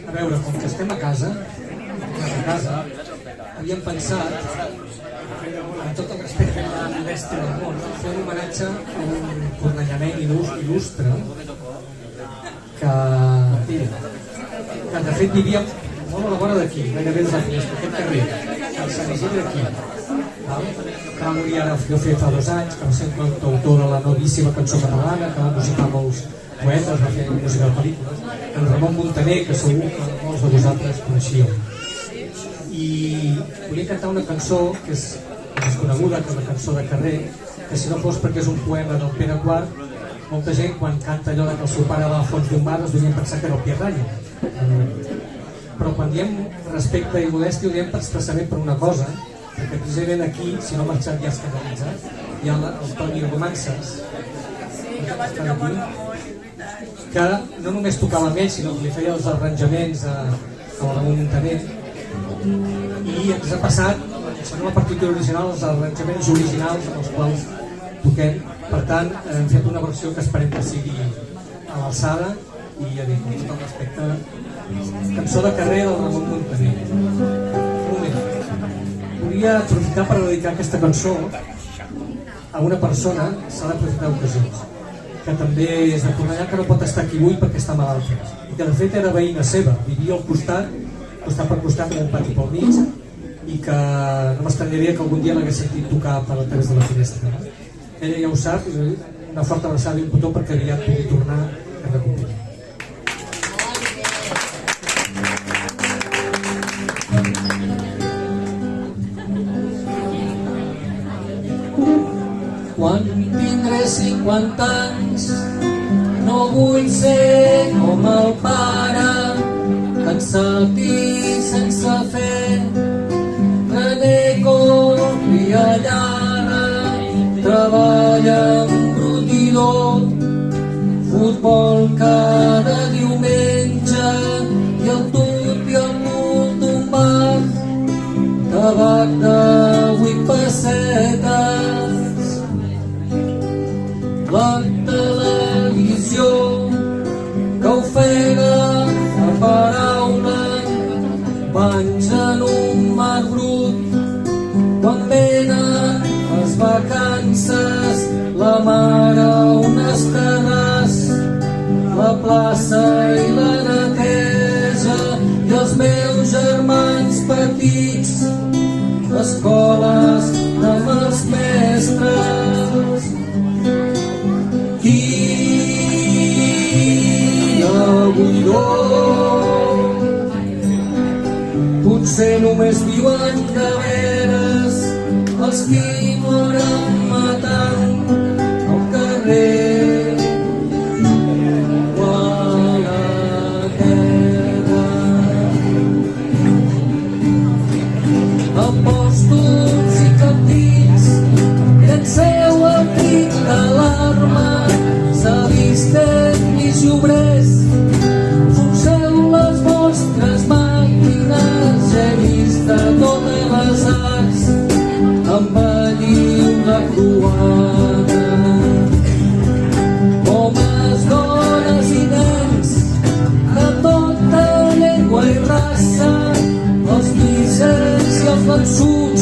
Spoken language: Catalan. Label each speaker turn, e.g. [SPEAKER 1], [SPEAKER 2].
[SPEAKER 1] A veure, com que estem a casa, havíem pensat, amb tot el respecte a la modèstia del món, fer un homenatge a un cornellament il·lustre que de fet vivíem molt a la vora d'aquí, gairebé des de la finestra, aquest carrer, el Sant Isidre aquí, que va morir ara jo fa 2 anys, que va ser un cantautor de la novíssima cançó catalana, que va musicar molts poetes, va fer música de pel·lícules, en Ramon Muntaner, que segur que molts de vosaltres coneixíeu. I volia cantar una cançó que és desconeguda, que és una cançó de carrer, que si no fos perquè és un poema del Pere IV, molta gent quan canta allò que el seu pare va al fons d'un bar es devien pensar que era el Pierranya. Però quan diem respecte i modèstia ho diem expressament per una cosa, perquè precisament aquí, si no ha marxat ja escandalitzat, hi ha el Toni Romances, que no només tocava amb ell, sinó que li feia els arranjaments a Ramon Muntaner, i ens ha passat, segons la partitura original, els arranjaments originals amb els quals toquem. Per tant, hem fet una versió que esperem que sigui a l'alçada i ja dic, amb tot el respecte, cançó de carrer del Ramon Muntaner. Un moment. Volia aprofitar per dedicar aquesta cançó a una persona, s'ha d'aprofitar d'ocasions, que també és de Cornellà, que no pot estar aquí avui perquè està malalta, i que de fet era veïna seva, vivia al costat per costat en un pati pel mig, i que no m'estranyaria que algun dia l'hagués sentit tocar per a través de la finestra. Ella ja ho sap, una forta abraçada i un petó perquè aviat pugui tornar a recuperar.
[SPEAKER 2] Quan tindré 50 anys no vull ser com el pare que en salti sense fer i allara, treballa amb brutidor, futbol cada diumenge i el tub i el cul d'un bar, tabac de 8 pessetes. La televisió que ofega la paraula, banys en un mar brut. Quan venen les vacances, la mare un escarràs, la plaça i la neteja, i els meus germans petits, escoles amb els mestres. Quina buidor, potser només viuen de veres els qui moren matant al carrer o a la terra. Apòstols i cabdills, llanceu el crit d'alarma, s'avisten i obrers, forceu les vostres màquines, ja he vist de totes les arts, embelliu la croada. Homes, dones i nens, de tota llengua i raça, els misers i els vençuts,